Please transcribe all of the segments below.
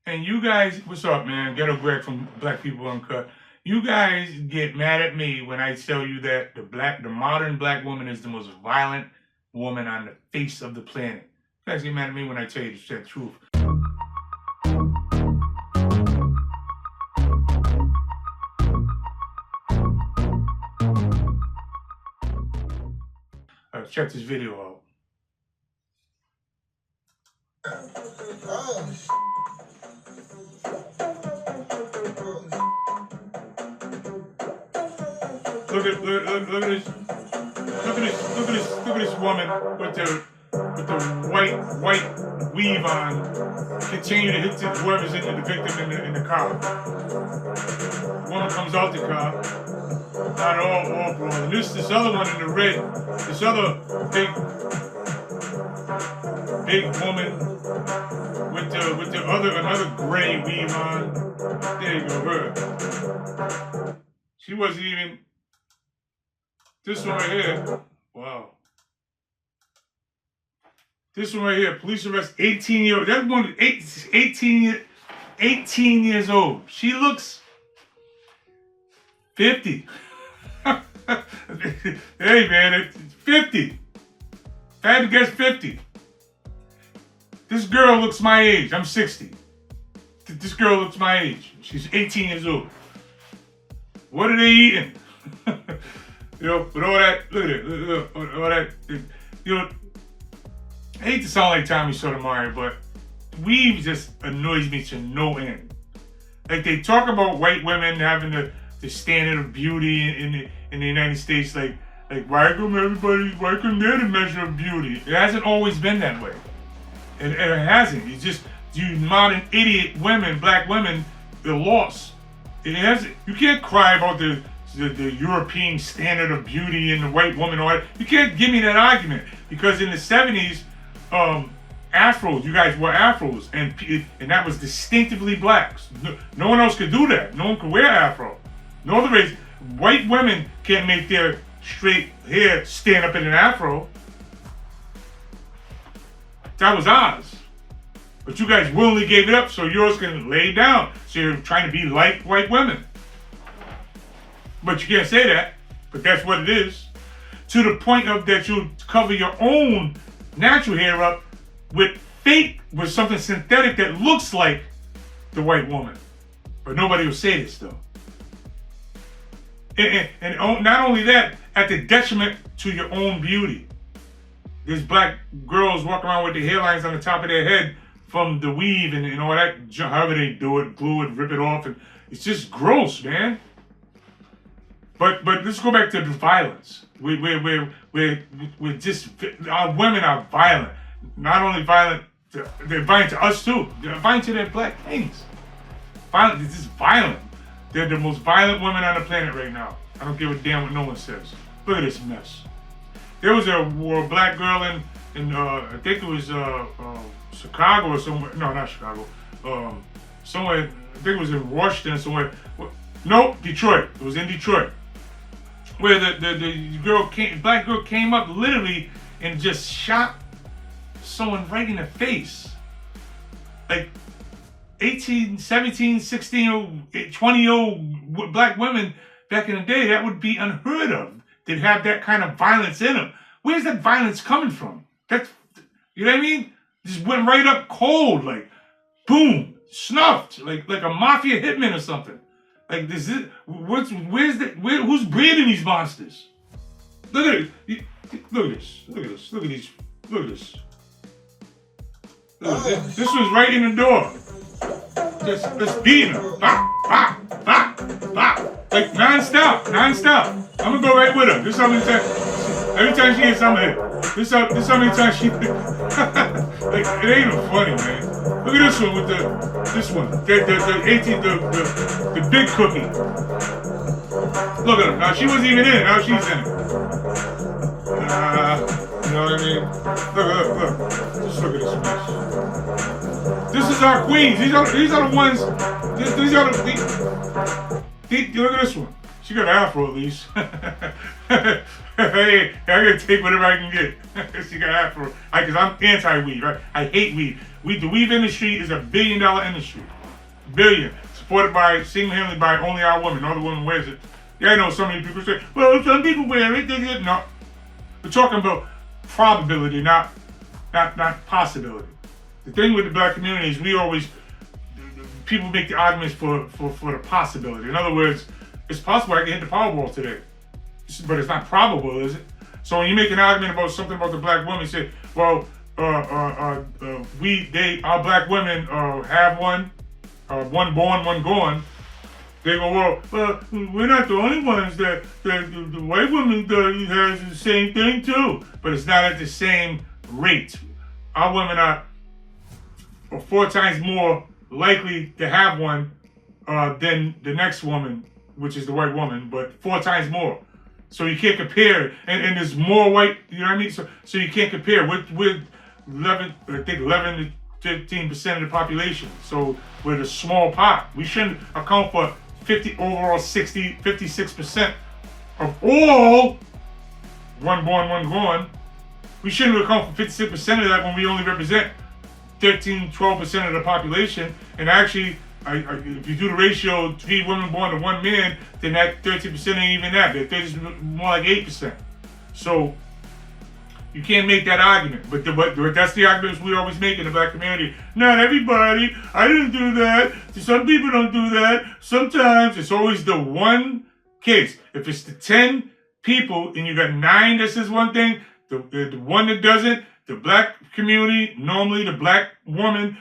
And you guys, what's up, man? Ghetto Greg from Black People Uncut. You guys get mad at me when I tell you that the modern black woman is the most violent woman on the face of the planet. You guys get mad at me when I tell you the truth. Check this video out. Look at this woman with the white weave on, continue to hit whoever's in the victim in the car. The woman comes out the car, not all bro. And this other one in the red, this other big woman with the another gray weave on. There you go, her. She wasn't even. This one right here, wow. This one right here, police arrest 18-year-old. That one is 18 years old. She looks 50. Hey man, it's 50. I had to guess 50. This girl looks my age. I'm 60. This girl looks my age. She's 18 years old. What are they eating? You know, with all that, look at it, all that, you know, I hate to sound like Tommy Sotomayor, but weave just annoys me to no end. Like, they talk about white women having the standard of beauty in the United States, like why couldn't they the measure of beauty? It hasn't always been that way. It hasn't. It's just, you modern idiot women, black women, they're lost. It hasn't. You can't cry about the European standard of beauty and the white woman. All that. You can't give me that argument, because in the 70s, afros, you guys wore afros, and that was distinctively blacks. No one else could do that. No one could wear afro. No other race. White women can't make their straight hair stand up in an afro. That was ours. But you guys willingly gave it up so yours can lay down. So you're trying to be like white women. But you can't say that. But that's what it is. To the point of that you cover your own natural hair up with something synthetic that looks like the white woman. But nobody will say this though. And not only that, at the detriment to your own beauty. There's black girls walking around with the hairlines on the top of their head from the weave and all that, however they do it, glue it, rip it off, and it's just gross, man. But let's go back to the violence. We're just, our women are violent. Not only violent, they're violent to us too. They're violent to their black kings. Violent, they're just violent. They're the most violent women on the planet right now. I don't give a damn what no one says. Look at this mess. There was a black girl in I think it was Chicago or somewhere. No, not Chicago. Somewhere, I think it was in Washington somewhere. No, Detroit. It was in Detroit. Where the black girl came up literally and just shot someone right in the face. Like 18, 17, 16, 20-year-old black women back in the day, that would be unheard of. They'd have that kind of violence in them. Where's that violence coming from? That's, you know what I mean? Just went right up cold, like, boom, snuffed, like a mafia hitman or something. Like, who's breeding these monsters? Look at it. Look at this. Look at this. Look at these. Look at this. Look at this. This was right in the door. Just beating her. Bop, bop, bop, bop. Like, non-stop. I'm gonna go right with her. This how many times. Every time she hits something, this how many times she. Like, it ain't even funny, man. Look at this one with the big cookie. Look at her. Now she wasn't even in it. Now she's in it. You know what I mean? Look. Just look at this mess. This is our queens. These are the ones. These are the. Look at this one. She got an afro at least. Hey, I gotta take whatever I can get. She got an afro. Because I'm anti-weed, right? I hate weed. The weed industry is $1 billion industry. Billion. Supported by, single-handedly by only our women. No other woman wears it. Yeah, I know so many people say, well, some people wear it. No. We're talking about probability, not possibility. The thing with the black community is people make the arguments for the possibility. In other words, it's possible I can hit the Powerball today, but it's not probable, is it? So when you make an argument about something about the black woman, you say, well, our black women have one born, one gone. They go, well, we're not the only ones that the white woman has the same thing too, but it's not at the same rate. Our women are 4 times more likely to have one than the next woman, which is the white woman, but 4 times more. So you can't compare it. And there's more white, you know what I mean? So you can't compare with 11 to 15% of the population. So we're a small pot. We shouldn't account for 56% of all one born, one gone. We shouldn't account for 56% of that when we only represent 12% of the population. And actually, if you do the ratio 3 women born to 1 man, then that 13% ain't even that. That is more like 8%. So you can't make that argument. But that's the arguments we always make in the black community. Not everybody. I didn't do that. Some people don't do that. Sometimes it's always the one case. If it's the 10 people and you got 9 that says one thing, the one that doesn't, the black community, normally the black woman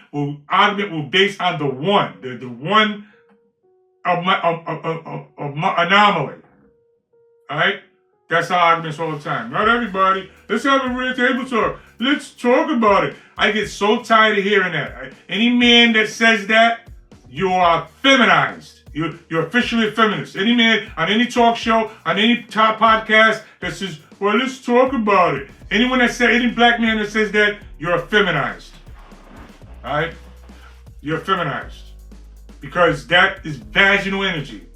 argument will base on the one. The one anomaly. Alright? That's our arguments all the time. Not everybody. Let's have a real table talk. Let's talk about it. I get so tired of hearing that. Any man that says that, you are feminized. You're officially a feminist. Any man on any talk show, on any top podcast that says, well, let's talk about it. Any black man that says that, you're feminized. Alright? You're feminized. Because that is vaginal energy.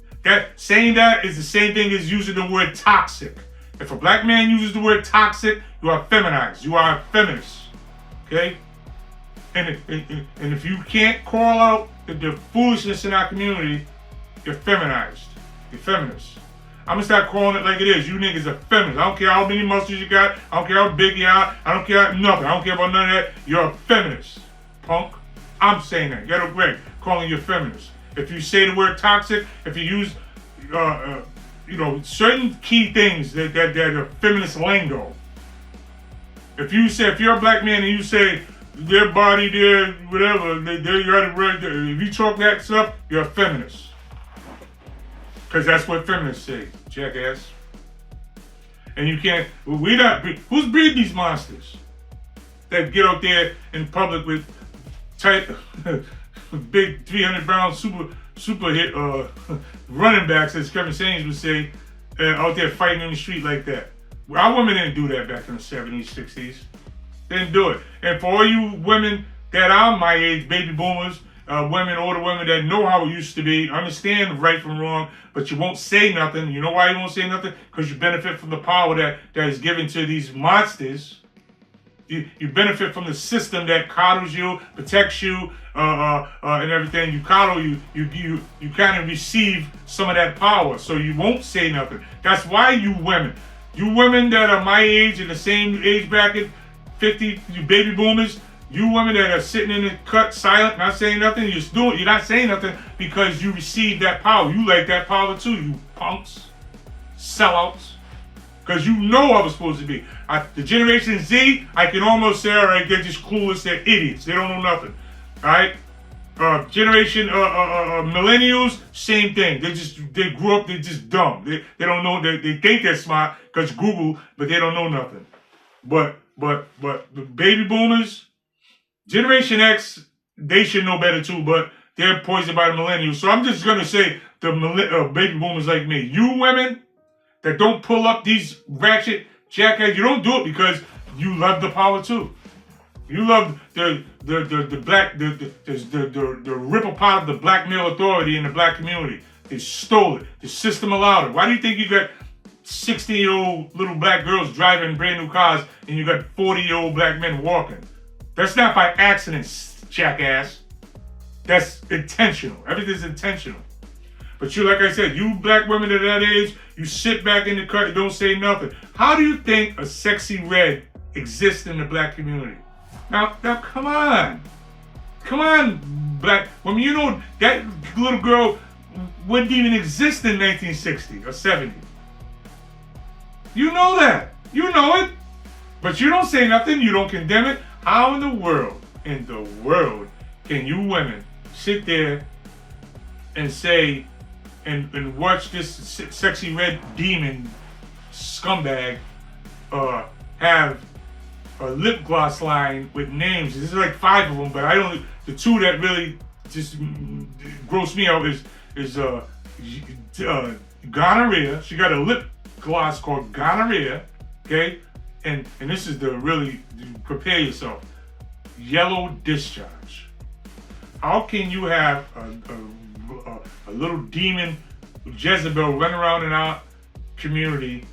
Saying that is the same thing as using the word toxic. If a black man uses the word toxic, you are feminized. You are a feminist. Okay? And if you can't call out the foolishness in our community, you're feminized. You're feminist. I'm gonna start calling it like it is. You niggas are feminists. I don't care how many muscles you got. I don't care how big you are. I don't care nothing. I don't care about none of that. You're a feminist, punk. I'm saying that. Get away. Calling you a feminist. If you say the word toxic, if you use, certain key things that are feminist lingo. If you're a black man and you say their body, their whatever, they got it right there. If you talk that stuff, you're a feminist. Because that's what feminists say, jackass. And you can't, who's breed these monsters that get out there in public with tight, big 300-pound super hit running backs, as Kevin Samuels would say, out there fighting in the street like that. Our women didn't do that back in the 70s, 60s. They didn't do it. And for all you women that are my age, baby boomers, older women that know how it used to be, understand right from wrong, but you won't say nothing. You know why you won't say nothing? Because you benefit from the power that is given to these monsters. You benefit from the system that coddles you, protects you, and everything. You coddle you kind of receive some of that power, so you won't say nothing. That's why you women that are my age in the same age bracket, 50, you baby boomers, you women that are sitting in the cut, silent, not saying nothing, you're not saying nothing because you received that power. You like that power too, you punks, sellouts. Because you know I was supposed to be. The Generation Z, I can almost say, all right, they're just clueless, they're idiots, they don't know nothing. All right? Generation millennials, same thing. They grew up, they're just dumb. They don't know, they think they're smart because Google, but they don't know nothing. But the baby boomers, Generation X, they should know better too, but they're poisoned by the millennials. So I'm just going to say the baby boomers like me. You women that don't pull up these ratchet jackasses, you don't do it because you love the power too. You love the rip apart of the black male authority in the black community. They stole it. The system allowed it. Why do you think you got 60-year-old little black girls driving brand new cars and you got 40-year-old black men walking? That's not by accident, jackass. That's intentional. Everything's intentional. But you, like I said, you black women at that age, you sit back in the cut and don't say nothing. How do you think a sexy red exists in the black community? Now, come on. Come on, black women. You know, that little girl wouldn't even exist in 1960 or 70. You know that. You know it. But you don't say nothing. You don't condemn it. How in the world can you women sit there and say, and watch this sexy red demon scumbag have a lip gloss line with names? There's like 5 of them, but the 2 that really just gross me out is gonorrhea. She got a lip gloss called gonorrhea, okay? And this is prepare yourself. Yellow discharge. How can you have a little demon Jezebel running around in our community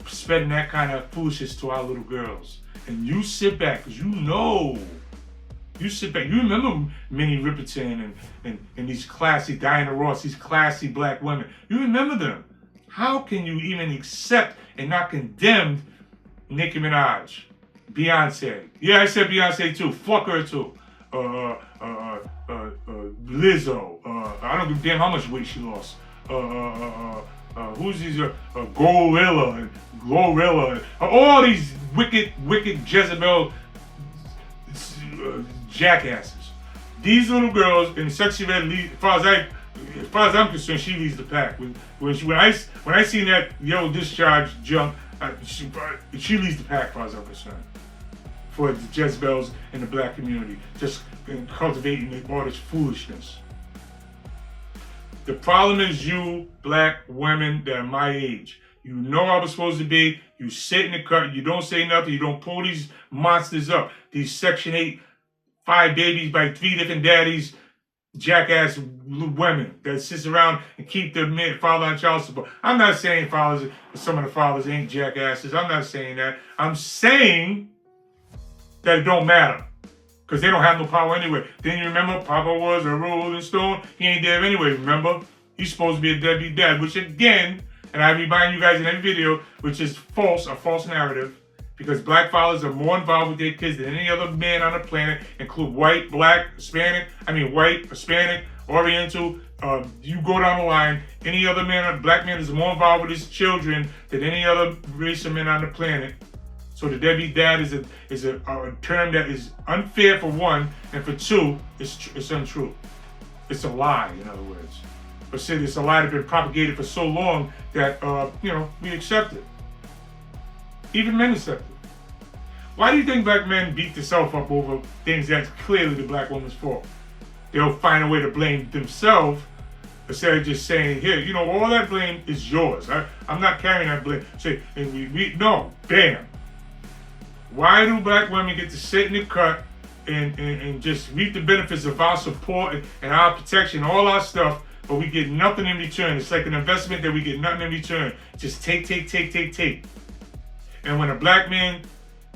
spreading that kind of foolishness to our little girls? And you sit back, because you sit back. You remember Minnie Riperton and these classy Diana Ross, these classy black women. You remember them. How can you even accept and not condemn Nicki Minaj, Beyonce? Yeah, I said Beyonce too. Fuck her too. Lizzo. I don't give a damn how much weight she lost. Who's these? Gorilla and Glorilla. All these wicked Jezebel jackasses. These little girls in Sexy Red lead, as far as I'm concerned, she leads the pack. When I seen that yellow discharge junk, she leads the pack as far as I'm concerned. For the Jezebels in the black community, just cultivating all this foolishness. The problem is you black women that are my age. You know how we're supposed to be. You sit in the cut. You don't say nothing. You don't pull these monsters up. These Section 8, 5 babies by 3 different daddies, jackass women that sits around and keep their father on child support. I'm not saying some of the fathers ain't jackasses. I'm not saying that. I'm saying that it don't matter, because they don't have no power anyway. Then you remember Papa was a Rolling Stone? He ain't there anyway, remember? He's supposed to be a deadbeat dad, which again, and I remind you guys in every video, which is a false narrative, because black fathers are more involved with their kids than any other man on the planet, include white, black, white, Hispanic, Oriental, you go down the line, any other black man is more involved with his children than any other race of men on the planet. So the deadbeat dad is a term that is unfair for one, and for two, it's untrue. It's a lie, in other words. But see, it's a lie that's been propagated for so long that we accept it. Even men accept it. Why do you think black men beat themselves up over things that's clearly the black woman's fault? They'll find a way to blame themselves instead of just saying, here, all that blame is yours. I'm not carrying that blame. Say, no, bam. Why do black women get to sit in the cut and just reap the benefits of our support and our protection, all our stuff, but we get nothing in return? It's like an investment that we get nothing in return. Just take. And when a black man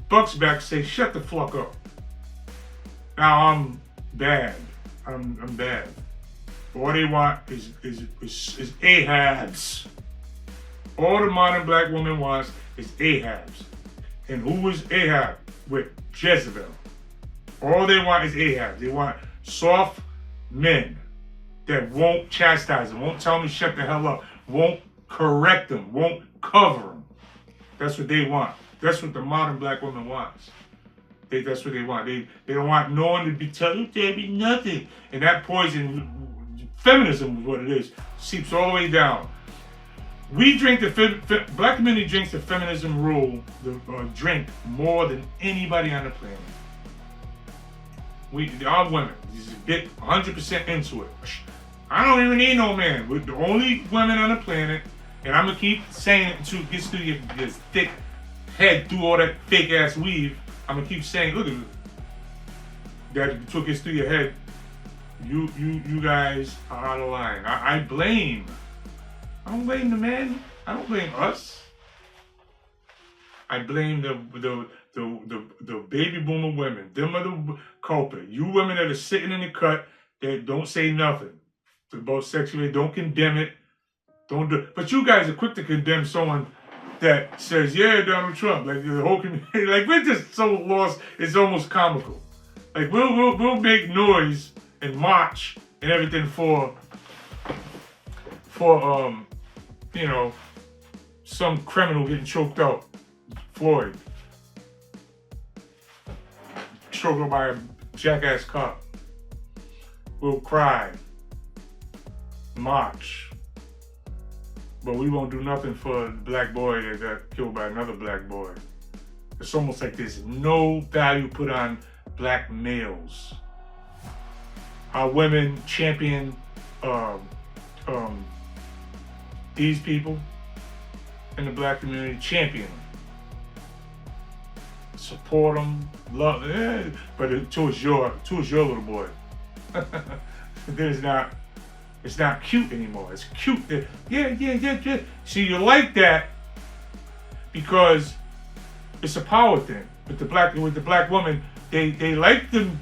bucks back, say, shut the fuck up. Now I'm bad. I'm bad. All they want is Ahabs. All the modern black woman wants is Ahabs. And who was Ahab? With Jezebel. All they want is Ahab. They want soft men that won't chastise them, won't tell them to shut the hell up, won't correct them, won't cover them. That's what they want. That's what the modern black woman wants. That's what they want. They don't want no one to be telling there be nothing. And that poison, feminism is what it is, seeps all the way down. We drink black community drinks the feminism rule, drink more than anybody on the planet. Our women, is 100% into it. I don't even need no man. We're the only women on the planet, and I'm gonna keep saying it until it gets through your thick head, through all that fake ass weave. I'm gonna keep saying, look at it. That until it gets through your head. You guys are out of line. I don't blame the men. I don't blame us. I blame the baby boomer women. Them are the culprit. You women that are sitting in the cut that don't say nothing about sexuality, don't condemn it. Don't do. But you guys are quick to condemn someone that says, "Yeah, Donald Trump." Like the whole community, like we're just so lost. It's almost comical. Like we'll make noise and march and everything for you know, some criminal getting choked out. Floyd. Choked out by a jackass cop. We'll cry. March. But we won't do nothing for the black boy that got killed by another black boy. It's almost like there's no value put on black males. Our women champion these people in the black community, champion them. Support them, love them, but towards your little boy. It's not cute anymore. It's cute. Yeah. See, you like that because it's a power thing. With the black woman, they like them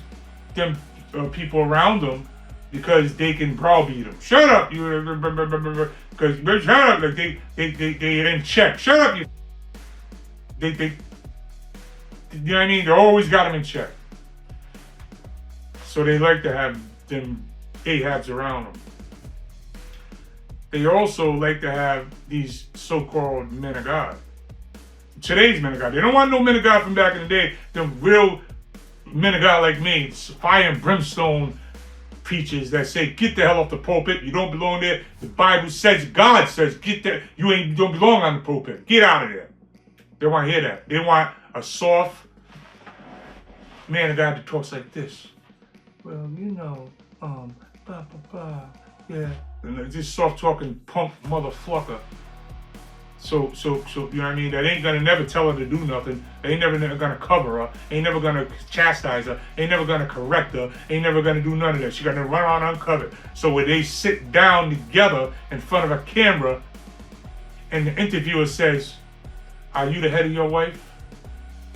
people around them because they can browbeat them. Shut up, you. Because shut up, like they're in check. Shut up, you. They you know what I mean? They always got them in check. So they like to have them Ahabs around them. They also like to have these so-called men of God. Today's men of God. They don't want no men of God from back in the day. Them real men of God like me, fire and brimstone preachers that say, get the hell off the pulpit. You don't belong there. The Bible says, God says, get there. You don't belong on the pulpit. Get out of there. They want to hear that. They want a soft man of God that talks like this. Well, you know, yeah. And this soft talking punk motherfucker. So you know what I mean? That ain't gonna never tell her to do nothing. They ain't never gonna cover her. Ain't never gonna chastise her. Ain't never gonna correct her. Ain't never gonna do none of that. She's gonna run around uncovered. So when they sit down together in front of a camera, and the interviewer says, "Are you the head of your wife?"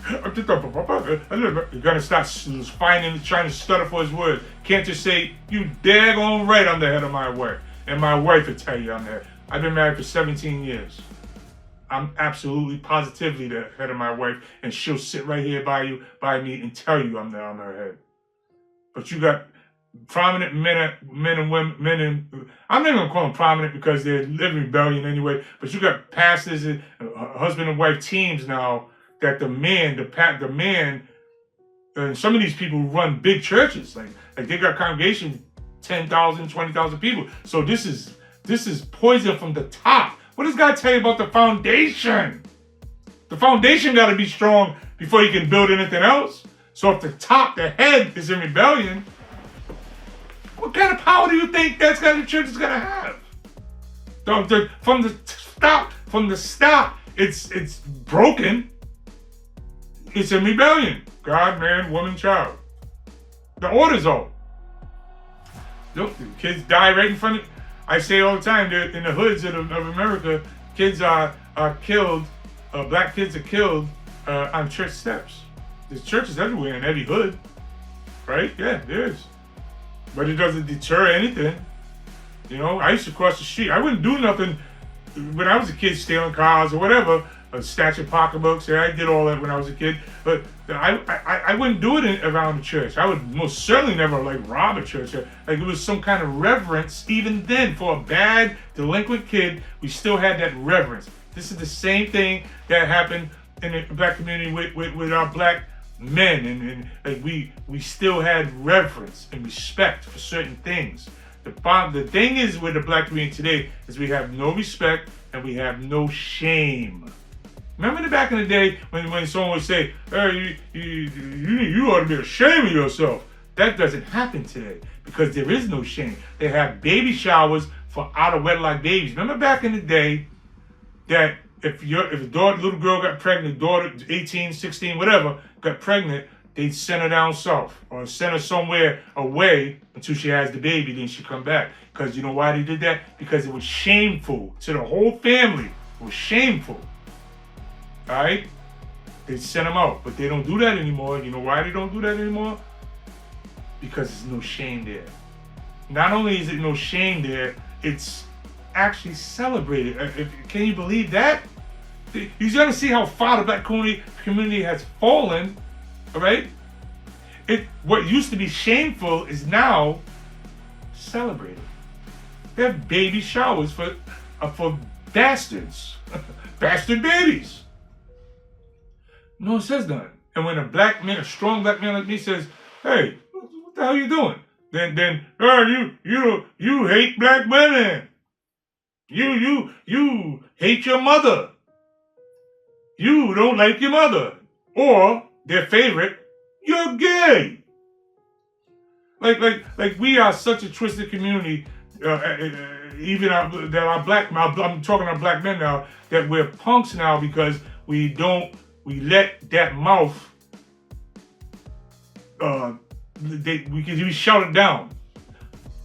You're gonna start trying to stutter for his words. Can't just say, "You daggone right, I'm the head of my wife," and my wife will tell you I'm the head. I've been married for 17 years. I'm absolutely positively the head of my wife, and she'll sit right here by me, and tell you I'm her head. But you got prominent men and women, I'm not gonna call them prominent because they're living rebellion anyway. But you got pastors and husband and wife teams now that the man, and some of these people run big churches, like they got congregation 10,000, 20,000 people. So this is poison from the top. What does God tell you about the foundation? The foundation got to be strong before you can build anything else. So if the top, the head, is in rebellion, what kind of power do you think the church is gonna have? From the stop, it's broken. It's in rebellion. God, man, woman, child. The order's off. Look, the kids die right in front of. I say all the time, in the hoods of America, kids are killed. Black kids are killed on church steps. There's churches everywhere in every hood, right? Yeah, there is. But it doesn't deter anything. You know, I used to cross the street. I wouldn't do nothing when I was a kid, stealing cars or whatever, snatching pocketbooks. Yeah, I did all that when I was a kid. But I wouldn't do it around the church. I would most certainly never rob a church. Like it was some kind of reverence. Even then, for a bad, delinquent kid, we still had that reverence. This is the same thing that happened in the black community with our black men, and like we still had reverence and respect for certain things. The thing is with the black community today is we have no respect and we have no shame. Remember back in the day when someone would say, "Hey, you ought to be ashamed of yourself." That doesn't happen today because there is no shame. They have baby showers for out of wedlock babies. Remember back in the day that if a little girl got pregnant, daughter 18, 16, whatever, got pregnant, they'd send her down south or send her somewhere away until she has the baby, then she come back. Because you know why they did that? Because it was shameful to the whole family. It was shameful. All right? They sent them out, but they don't do that anymore. You know why they don't do that anymore? Because there's no shame there. Not only is it no shame there, it's actually celebrated. Can you believe that? You're gonna see how far the black community has fallen. All right? What used to be shameful is now celebrated. They have baby showers for bastards, bastard babies. No one says nothing. And when a strong black man like me says, "Hey, what the hell are you doing?" Then you hate black women. You hate your mother. You don't like your mother. Or their favorite, you're gay. Like we are such a twisted community. Even our black, I'm talking to black men now, that we're punks now because we let that mouth, we shout it down.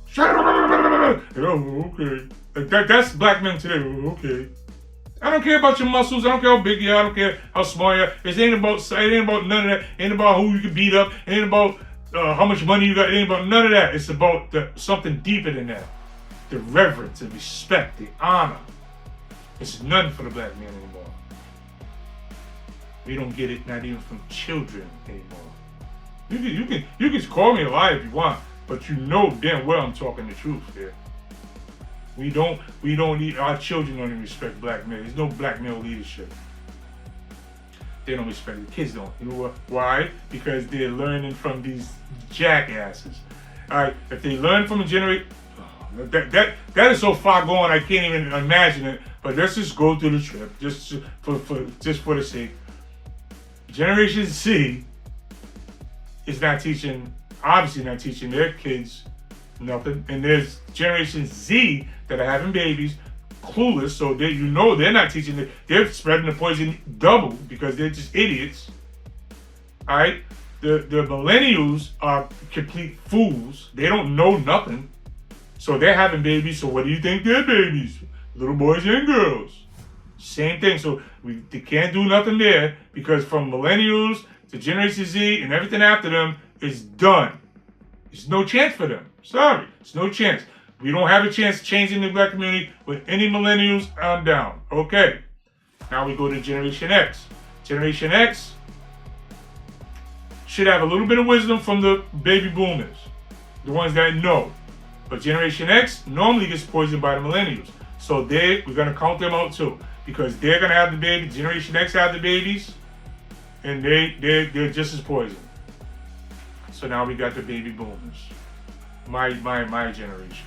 Shut up! Oh, okay. That's black men today. Okay. I don't care about your muscles. I don't care how big you are. I don't care how small you are. It ain't about none of that. It ain't about who you can beat up. It ain't about how much money you got. It ain't about none of that. It's about something deeper than that. The reverence, the respect, the honor. It's nothing for the black man anymore. We don't get it, not even from children anymore. You can call me a liar if you want, but you know damn well I'm talking the truth here. We don't need, our children don't even respect black men. There's no black male leadership. They don't respect the kids don't. You know what? Why? Because they're learning from these jackasses. All right, if they learn from a generation, that is so far gone I can't even imagine it. But let's just go through the trip, just for the sake. Generation Z is obviously not teaching their kids nothing, and there's Generation Z that are having babies, clueless, so they're not teaching it. They're spreading the poison double because they're just idiots. All right, the millennials are complete fools. They don't know nothing, so they're having babies. So what do you think they're babies? Little boys and girls. Same thing. So they can't do nothing there because from millennials to Generation Z and everything after them is done. There's no chance for them. Sorry, there's no chance. We don't have a chance changing the black community with any millennials on down. Okay, now we go to Generation X. Generation X should have a little bit of wisdom from the baby boomers, the ones that know. But Generation X normally gets poisoned by the millennials. So we're going to count them out too. Because they're going to have the baby. Generation X have the babies. And they're just as poisoned. So now we got the baby boomers. My generation.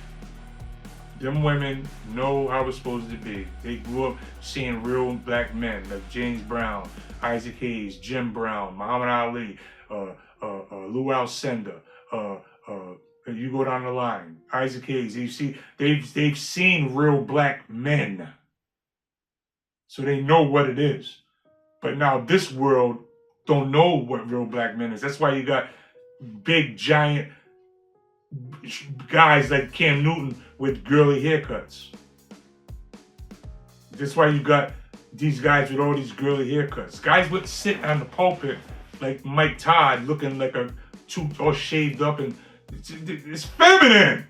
Them women know how it's supposed to be. They grew up seeing real black men like James Brown, Isaac Hayes, Jim Brown, Muhammad Ali, Lou Alcindor, you go down the line, Isaac Hayes. They've seen real black men, so they know what it is. But now this world don't know what real black men is. That's why you got big giant guys like Cam Newton with girly haircuts. That's why you got these guys with all these girly haircuts. Guys would sit on the pulpit like Mike Todd, looking like a tooth all shaved up, and it's feminine.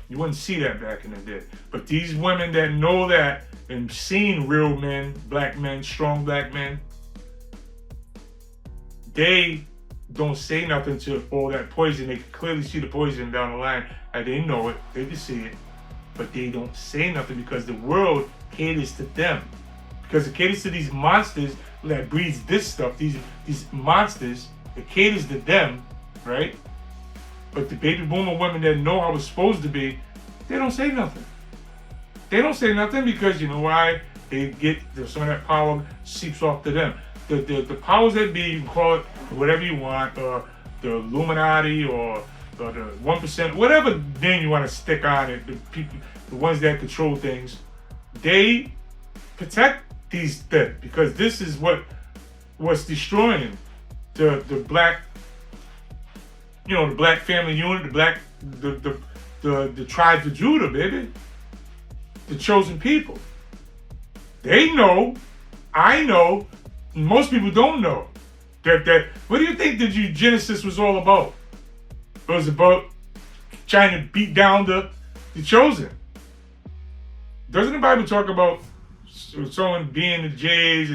You wouldn't see that back in the day. But these women that know that and seen real men, black men, strong black men, they don't say nothing to all that poison. They can clearly see the poison down the line. And they know it. They can see it. But they don't say nothing because the world caters to them. Because it caters to these monsters that breeds this stuff. These monsters, it caters to them, right? But the baby boomer women that know how it's supposed to be, they don't say nothing. They don't say nothing because you know why? They get some of that power seeps off to them. The powers that be, you can call it whatever you want, the Illuminati or the 1%, whatever name you want to stick on it, the people, the ones that control things, they protect these things because this is what what's destroying the black, the black family unit, the tribes of Judah, baby, the chosen people. They know, I know, most people don't know that. What do you think the Genesis was all about? It was about trying to beat down the chosen. Doesn't the Bible talk about someone being the Jays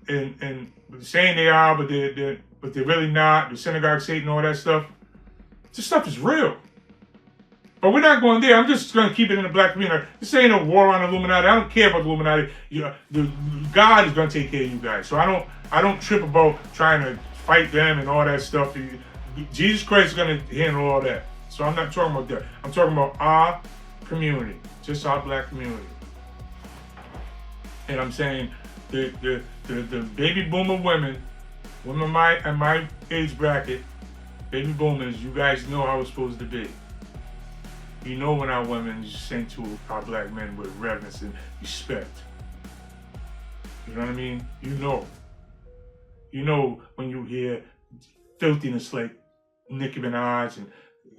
and saying they are, but they're really not? The synagogue, Satan, all that stuff. This stuff is real. But we're not going there. I'm just going to keep it in the black community. This ain't a war on Illuminati. I don't care about the Illuminati. God is going to take care of you guys. So I don't trip about trying to fight them and all that stuff. Jesus Christ is going to handle all that. So I'm not talking about that. I'm talking about our community, just our black community. And I'm saying the baby boomer women in my age bracket, baby boomers, you guys know how it's supposed to be. You know when our women sing to our black men with reverence and respect. You know what I mean? You know. You know when you hear filthiness like Nicki Minaj and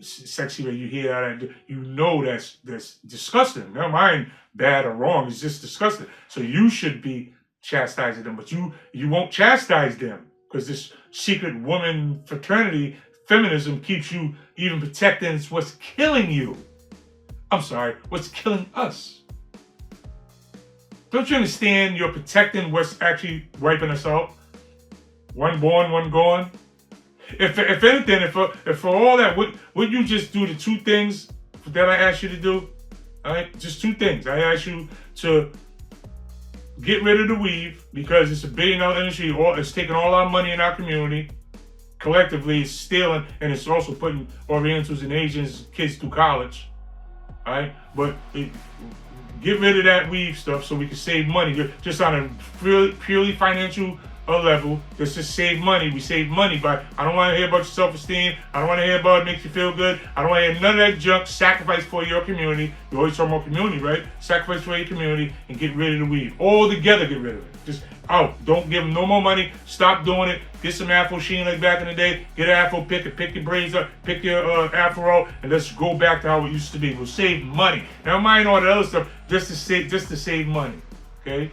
sexy way you hear that, you know that's disgusting. Never mind bad or wrong, it's just disgusting. So you should be chastising them, but you won't chastise them because this secret woman fraternity, feminism, keeps you even protecting what's killing you. I'm sorry, what's killing us. Don't you understand you're protecting what's actually wiping us out? One born, one gone. If anything, if for all that, would you just do the two things that I asked you to do? All right, just two things. I asked you to get rid of the weave because it's a $1 billion industry. It's taking all our money in our community. Collectively, it's stealing, and it's also putting Orientals and Asians kids through college. All right, but get rid of that weave stuff so we can save money. Just on a purely financial level, let's just save money. We save money by, I don't want to hear about your self-esteem. I don't want to hear about it makes you feel good. I don't want to hear none of that junk. Sacrifice for your community. You always talk about community, right? Sacrifice for your community and get rid of the weave. All together, get rid of it. Just out. Don't give them no more money. Stop doing it. Get some Afro sheen like back in the day. Get an Afro pick your braids up, pick your Afro, and let's go back to how it used to be. We'll save money. Never mind all the other stuff, just to save money. Okay?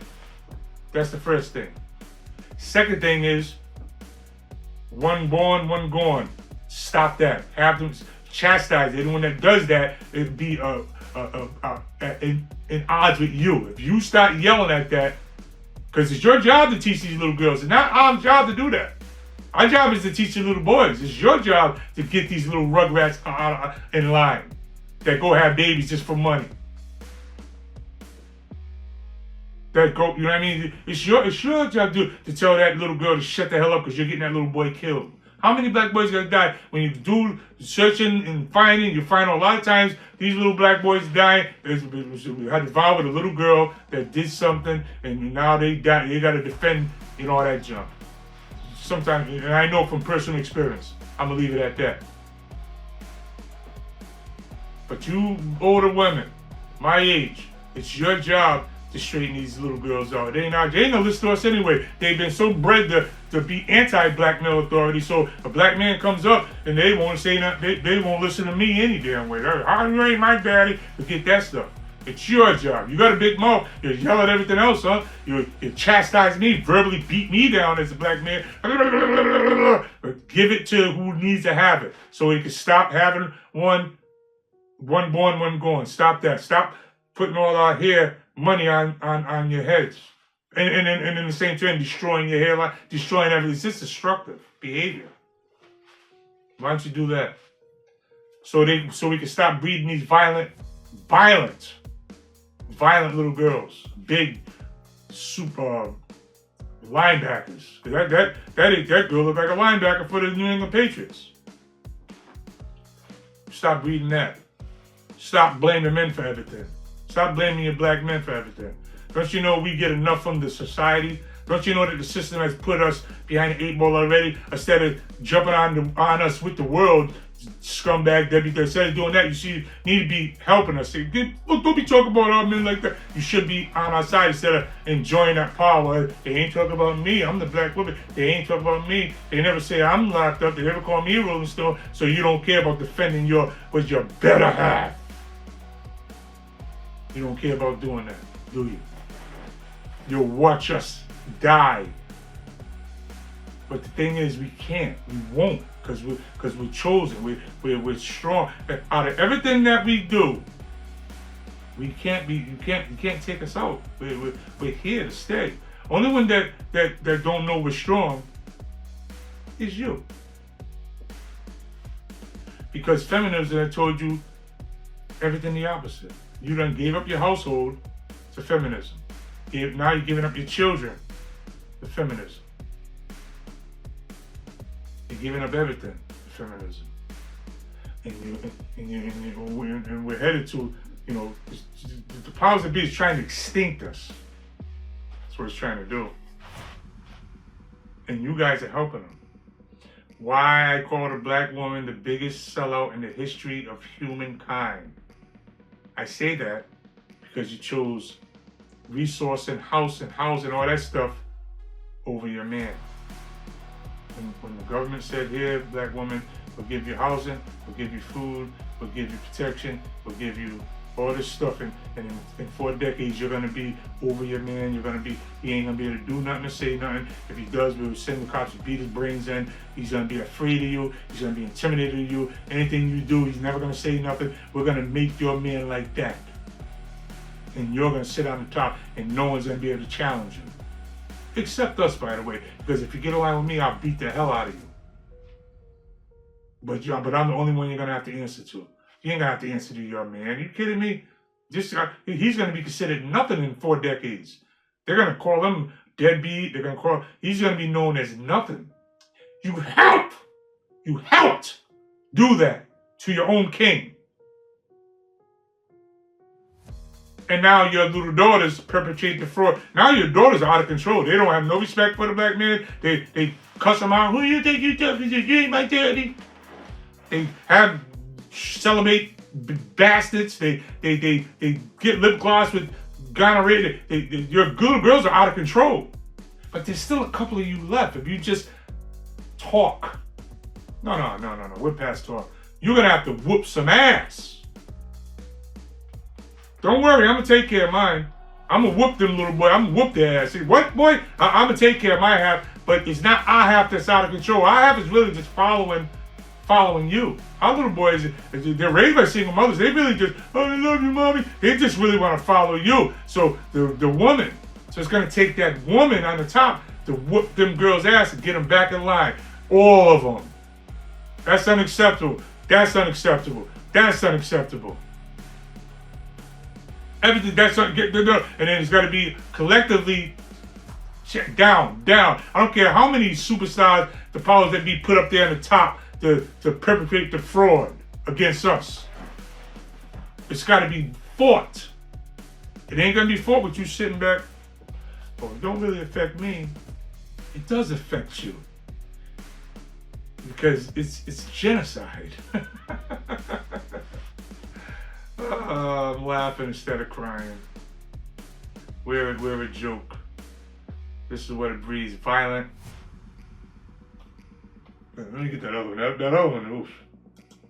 That's the first thing. Second thing is, one born, one gone. Stop that. Have them chastise it. And when that does that, it'd be in odds with you. If you start yelling at that, because it's your job to teach these little girls. It's not our job to do that. Our job is to teach the little boys. It's your job to get these little rugrats in line that go have babies just for money. That go, you know what I mean? It's your job to tell that little girl to shut the hell up because you're getting that little boy killed. How many black boys gonna die? When you do searching and finding, you find a lot of times these little black boys die. We had to vow with a little girl that did something, and now they die. They gotta defend, all that junk. Sometimes, and I know from personal experience. I'm gonna leave it at that. But you older women, my age, it's your job to straighten these little girls out. They ain't gonna listen to us anyway. They've been so bred to be anti-black male authority. So a black man comes up and they won't say nothing. They won't listen to me any damn way. How you ain't my daddy? Forget that stuff. It's your job. You got a big mouth. You yell at everything else, huh? You chastise me, verbally beat me down as a black man. But give it to who needs to have it, so he can stop having one born, one gone. Stop that. Stop putting all our money on your heads. And in the same time, destroying your hairline, destroying everything. It's just destructive behavior. Why don't you do that? So we can stop breeding these violent little girls. Big, super linebackers. That girl looked like a linebacker for the New England Patriots. Stop breeding that. Stop blaming men for everything. Stop blaming your black men for everything. Don't you know we get enough from the society? Don't you know that the system has put us behind the 8 ball already? Instead of jumping on us with the world scumbag Debbie that says doing that. You see, need to be helping us. Say, look, don't be talking about our men like that. You should be on our side instead of enjoying that power. They ain't talking about me. I'm the black woman. They ain't talking about me. They never say I'm locked up. They never call me a Rolling Stone. So you don't care about defending your better half. You don't care about doing that, do you? You'll watch us die. But the thing is, we can't. We won't. Because we're chosen, we're strong. Out of everything that we do, we can't be. You can't take us out. We're here to stay. Only one that don't know we're strong is you. Because feminism, I told you, everything the opposite. You done gave up your household to feminism. Now you're giving up your children to feminism. You're giving up everything to feminism, and we're headed to, the powers that be is trying to extinct us. That's what it's trying to do, and you guys are helping them. Why I call the black woman the biggest sellout in the history of humankind? I say that because you chose resource and house and housing, all that stuff, over your man. When the government said, here, black woman, we'll give you housing, we'll give you food, we'll give you protection, we'll give you all this stuff, and in 4 decades you're gonna be over your man, he ain't gonna be able to do nothing or say nothing. If he does, we'll send the cops to beat his brains in. He's gonna be afraid of you, he's gonna be intimidated of you. Anything you do, he's never gonna say nothing. We're gonna make your man like that. And you're gonna sit on the top and no one's gonna be able to challenge you. Except us, by the way, because if you get along with me, I'll beat the hell out of you. But I'm the only one you're gonna have to answer to. You ain't gonna have to answer to your man. Are you kidding me? He's gonna be considered nothing in 4 decades. They're gonna call him deadbeat. He's gonna be known as nothing. You helped do that to your own king. And now your little daughters perpetrate the fraud. Now your daughters are out of control. They don't have no respect for the black man. They cuss them out. Who you think you tough? You ain't my daddy. They have celebrate bastards. They get lip gloss with gonorrhea. Your little girls are out of control. But there's still a couple of you left. If you just talk. No. We're past talk. You're gonna have to whoop some ass. Don't worry, I'm gonna take care of mine. I'm gonna whoop them little boy. I'm gonna whoop their ass. See, what boy? I'm gonna take care of my half, but it's not our half that's out of control. Our half is really just following you. Our little boys, they're raised by single mothers. They really just, oh, I love you, mommy. They just really want to follow you. So the woman, so it's gonna take that woman on the top to whoop them girls' ass and get them back in line. All of them. That's unacceptable. That's unacceptable. That's unacceptable. Everything that's and then it's got to be collectively down. I don't care how many superstars the powers that be put up there on the top to perpetrate the fraud against us. It's got to be fought. It ain't gonna be fought with you sitting back. Oh, it don't really affect me. It does affect you because it's genocide. I'm laughing instead of crying. We're a joke. This is what it breeds. Violent. Let me get that other one. That other one. Oof.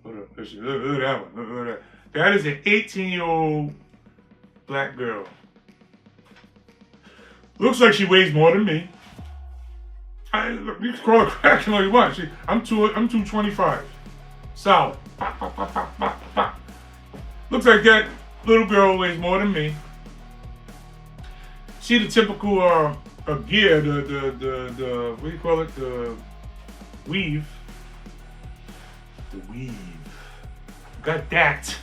Look at that one. Look at that. That is an 18-year-old black girl. Looks like she weighs more than me. You can call her cracking all you want. I'm 225. Solid. Pop, pop, pop, pop, pop, pop. Looks like that little girl weighs more than me. See the typical gear, the what do you call it? The weave. The weave. Got that.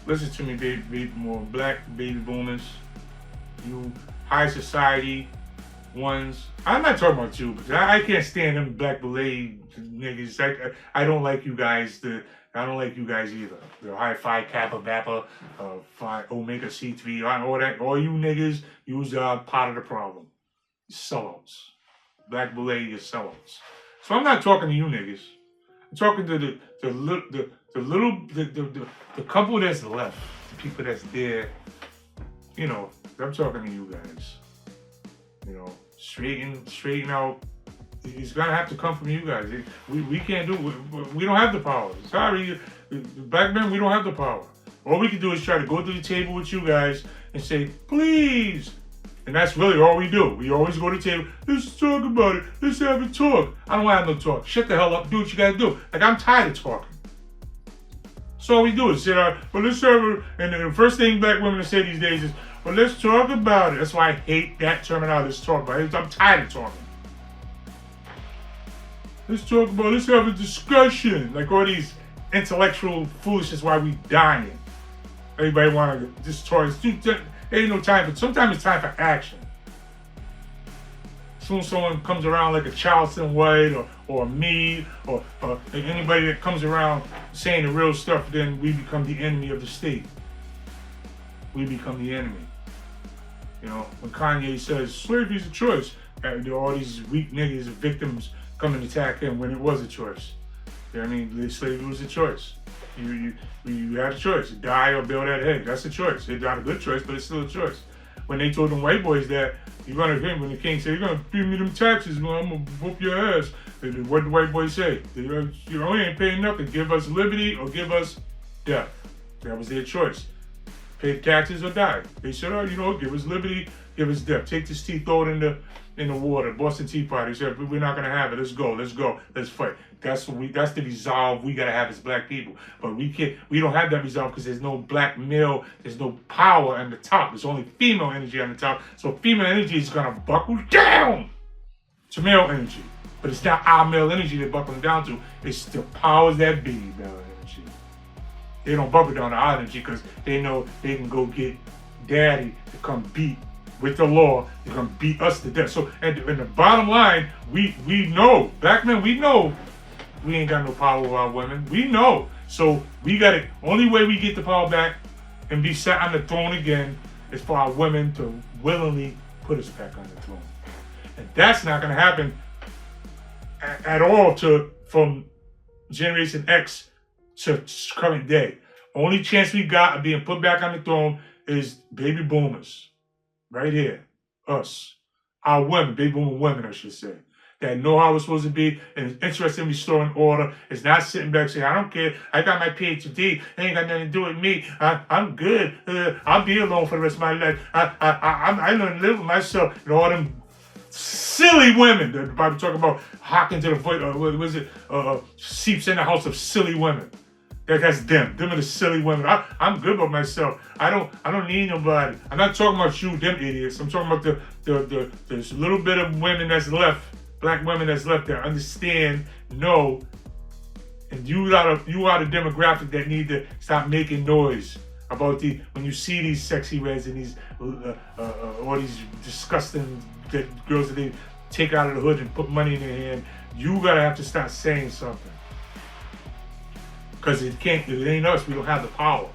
Listen to me, baby, more black baby boomers. You high society ones. I'm not talking about you, because I can't stand them black ballet niggas. I don't like you guys. I don't like you guys either. The high Phi Kappa Bappa, Phi Omega C3, all that. All you niggas, you's part of the problem. You're sellouts. Black ballet, you're sellouts. So I'm not talking to you niggas. I'm talking to the couple that's left, the people that's there. You know, I'm talking to you guys. You know, straighten out. It's gonna have to come from you guys. We can't do it. We don't have the power. Sorry, black men, we don't have the power. All we can do is try to go to the table with you guys and say, please. And that's really all we do. We always go to the table. Let's talk about it. Let's have a talk. I don't want to have no talk. Shut the hell up. Do what you gotta do. Like, I'm tired of talking. So all we do is sit there. Well, let's have a, and the first thing black women say these days is, well, let's talk about it. That's why I hate that terminology. Let's talk about it. I'm tired of talking. Let's talk about it. Let's have a discussion. Like all these intellectual foolishness why we dying. Everybody want to just talk. Ain't no time for. Sometimes it's time for action. As soon as someone comes around like a Charleston White or me or anybody that comes around saying the real stuff, then we become the enemy of the state. We become the enemy. You know, when Kanye says slavery is a choice, all these weak niggas, victims, come and attack him when it was a choice. You know what I mean? Slavery was a choice. You had a choice, die or build that head. That's a choice. It's not a good choice, but it's still a choice. When they told them white boys that when the king said, you're gonna give me them taxes, I'm gonna whoop your ass. What did the white boys say? You ain't paying nothing. Give us liberty or give us death. That was their choice. Pay the taxes or die. They said, give us liberty, give us death. Take this tea, throw it in the water. Boston Tea Party. They said, we're not gonna have it. Let's go, let's fight. That's the resolve we gotta have as black people. But we don't have that resolve because there's no black male, there's no power on the top. There's only female energy on the top. So female energy is gonna buckle down to male energy. But it's not our male energy they're buckling down to. It's the powers that be male energy. They don't buckle down to our energy because they know they can go get daddy to come beat with the law. They're gonna beat us to death. So and the bottom line, we know, black men, we know we ain't got no power over our women. We know. So we got it. Only way we get the power back and be sat on the throne again is for our women to willingly put us back on the throne. And that's not gonna happen at all from Generation X to current day. Only chance we got of being put back on the throne is baby boomers. Right here. Us. Our women, baby boomer women, I should say. That know how it's supposed to be and is interested in restoring order. Is not sitting back saying, I don't care. I got my PhD. It ain't got nothing to do with me. I'm good. I'll be alone for the rest of my life. I learned to live with myself. And all them silly women that the Bible talk about hearken to the voice, seeps in the house of silly women. That's them. Them are the silly women. I'm good with myself. I don't need nobody. I'm not talking about you, them idiots. I'm talking about the little bit of women that's left, black women that's left there, understand, know, and you are the demographic that need to stop making noise about when you see these sexy reds and these all these disgusting girls that they take out of the hood and put money in their hand. You gotta have to start saying something. Because it ain't us, we don't have the power.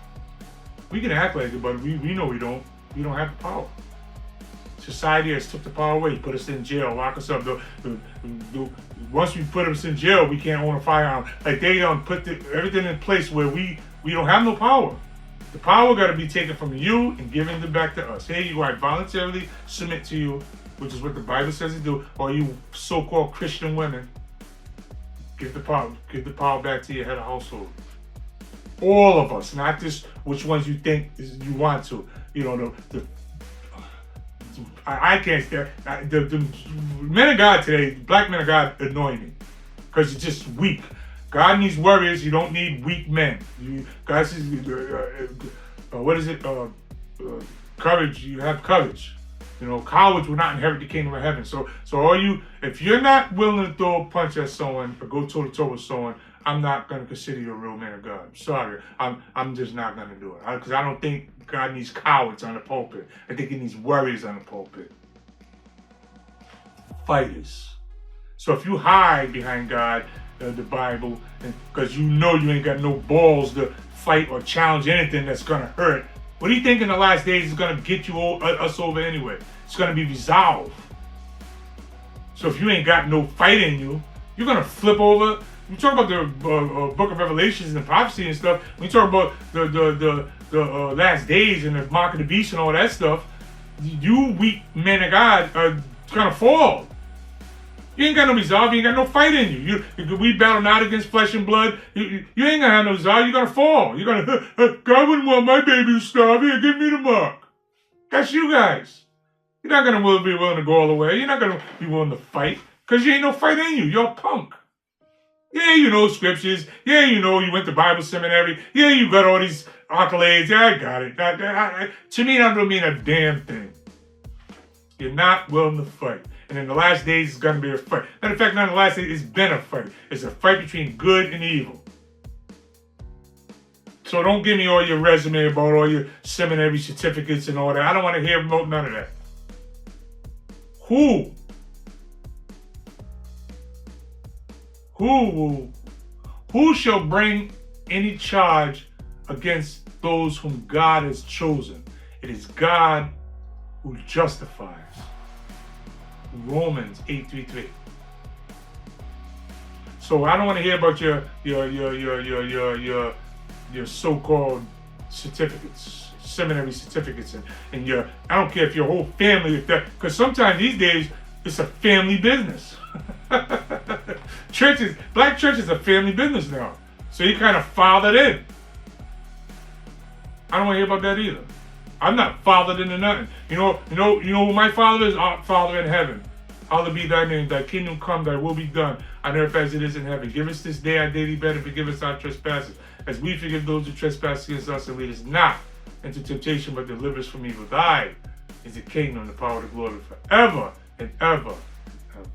We can act like it, but we know we don't. We don't have the power. Society has took the power away, put us in jail, lock us up. Once we put us in jail, we can't own a firearm. Like they put everything in place where we don't have no power. The power got to be taken from you and given it back to us. Here you are, I voluntarily submit to you, which is what the Bible says to do, or you so-called Christian women. Give the power back to your head of household. All of us, not just which ones you think you want to. I can't stand the men of God today. Black men of God annoy me because you're just weak. God needs warriors. You don't need weak men. God says, what is it? Courage. You have courage. Cowards will not inherit the kingdom of heaven. So if you're not willing to throw a punch at someone or go toe to toe with someone, I'm not going to consider you a real man of God. I'm sorry. I'm just not going to do it. Because I don't think God needs cowards on the pulpit. I think he needs warriors on the pulpit. Fighters. So if you hide behind God, the Bible, because you ain't got no balls to fight or challenge anything that's going to hurt, what do you think in the last days is going to get us over anyway? It's going to be resolve. So if you ain't got no fight in you, You're gonna flip over. We talk about the Book of Revelations and the prophecy and stuff. We talk about the last days and the mark of the beast and all that stuff. You weak men of God are gonna fall. You ain't got no resolve. You ain't got no fight in you. We battle not against flesh and blood. You ain't gonna have no resolve. You're gonna fall. You're gonna, God wouldn't want my baby to starve. Here, give me the mark. That's you guys. You're not gonna be willing to go all the way. You're not gonna be willing to fight because you ain't no fight in you. You're a punk. Yeah, you know scriptures. Yeah, you know you went to Bible seminary. Yeah, you got all these accolades. Yeah, I got it. To me, that don't mean a damn thing. You're not willing to fight. And in the last days, it's going to be a fight. Matter of fact, not in the last days, it's been a fight. It's a fight between good and evil. So don't give me all your resume about all your seminary certificates and all that. I don't want to hear about none of that. Who shall bring any charge against those whom God has chosen? It is God who justifies. Romans 8:33. So I don't want to hear about your so-called certificates, seminary certificates, and your, I don't care if your whole family, because sometimes these days it's a family business. Black churches are family business now. So you kind of fathered in. I don't want to hear about that either. I'm not fathered into nothing. You know who my Father is? Our Father in heaven. Hallowed be thy name. Thy kingdom come. Thy will be done on earth as it is in heaven. Give us this day our daily bread, and forgive us our trespasses, as we forgive those who trespass against us, and lead us not into temptation, but deliver us from evil. Thy is the kingdom, the power, the glory, forever and ever and ever.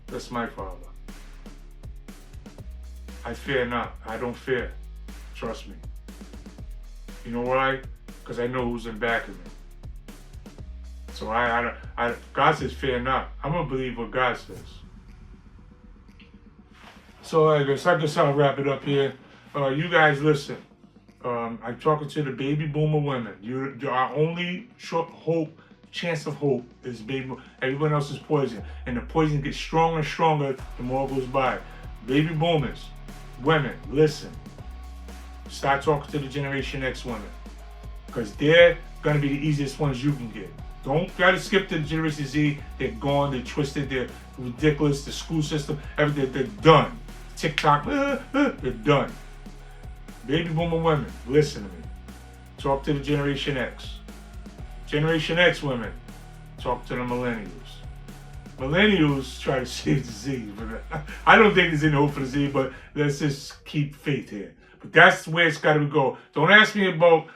That's my Father. I fear not. I don't fear. Trust me. You know why? Because I know who's in back of me. So God says, fear not. I'm going to believe what God says. So I guess I'll wrap it up here. You guys listen. I'm talking to the baby boomer women. Our only chance of hope is baby boomer. Everyone else is poison. And the poison gets stronger and stronger the more it goes by. Baby boomers, women, listen. Start talking to the Generation X women, because they're going to be the easiest ones you can get. Don't try to skip to the Generation Z. They're gone, they're twisted, they're ridiculous, the school system, everything, they're done. TikTok, they're done. Baby boomer women, listen to me. Talk to the Generation X. Generation X women, talk to the millennials. Millennials try to save the Z, but I don't think there's any hope for the Z, but let's just keep faith here. But that's where it's got to go. Don't ask me about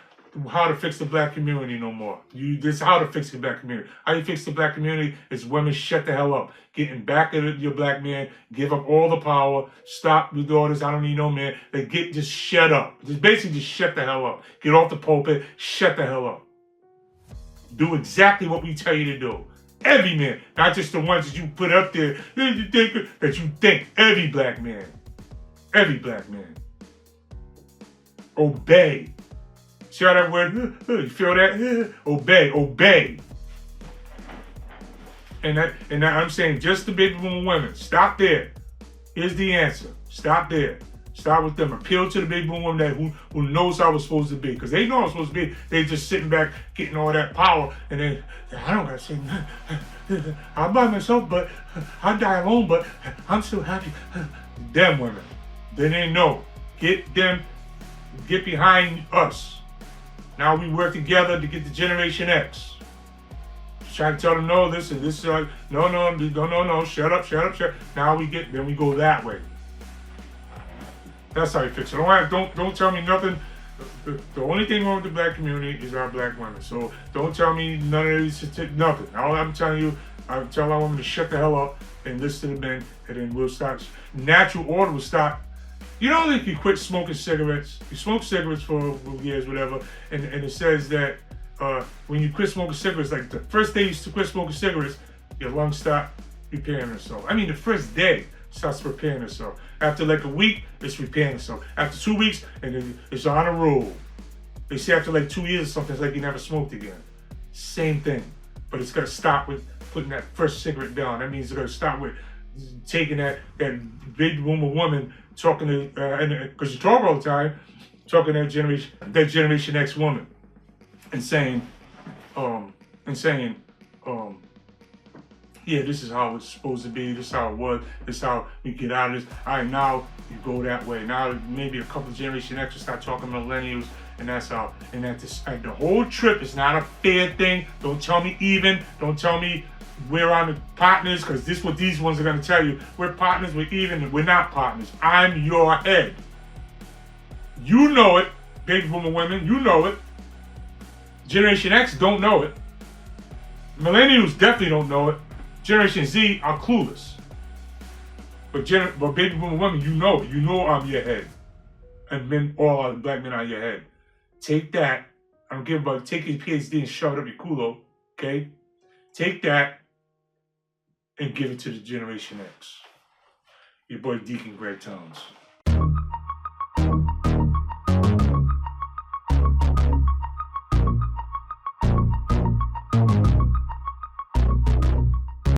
how to fix the black community no more. This is how to fix the black community. How you fix the black community is women shut the hell up. Getting back at your black man, give up all the power, stop with all this, I don't need no man. Just shut up. Just shut the hell up. Get off the pulpit, shut the hell up. Do exactly what we tell you to do. Every man, not just the ones that you put up there that you think. Every black man. Every black man. Obey. See how that word? You feel that? Obey. And I'm saying just the baby boomer women. Stop there. Here's the answer. Stop there. Start with them. Appeal to the baby boomer women who knows how it's supposed to be. Because they know how it's supposed to be. They just sitting back getting all that power. And then, I don't got to say nothing. I'm by myself, but I die alone, but I'm still happy. Them women. They didn't know. Get behind us. Now we work together to get the Generation X. Try to tell them, no, this is no, shut up. Now we go that way. That's how you fix it. Don't tell me nothing. The only thing wrong with the black community is our black women. So don't tell me none of these nothing. All I'm telling you, I tell our women to shut the hell up and listen to the men, and then we'll start. Natural order will start. You know, if you quit smoking cigarettes, you smoke cigarettes for years, whatever, and it says that when you quit smoking cigarettes, like the first day you quit smoking cigarettes, your lungs start repairing themselves. I mean, the first day starts repairing itself. After like a week, it's repairing itself. After 2 weeks, and it's on a roll. They say after like 2 years or something, it's like you never smoked again. Same thing, but it's got to stop with putting that first cigarette down. That means it's got to stop with taking that big woman talking to, because you talk all the time, talking to that Generation X woman, and saying, yeah, this is how it's supposed to be. This is how it was. This is how we get out of this. All right, now you go that way. Now maybe a couple of Generation X will start talking millennials, and that's how. And the whole trip is not a fair thing. Don't tell me even. Don't tell me we're on the partners, because this is what these ones are going to tell you. We're partners, we're even, and we're not partners. I'm your head. You know it, baby boomer women. You know it. Generation X don't know it. Millennials definitely don't know it. Generation Z are clueless. But baby boomer women, you know it. You know I'm your head. And men, all our black men are your head. Take that. I don't give a fuck. Take your PhD and shove it up your culo. Okay? Take that and give it to the Generation X. Your boy Deacon Greg Tones.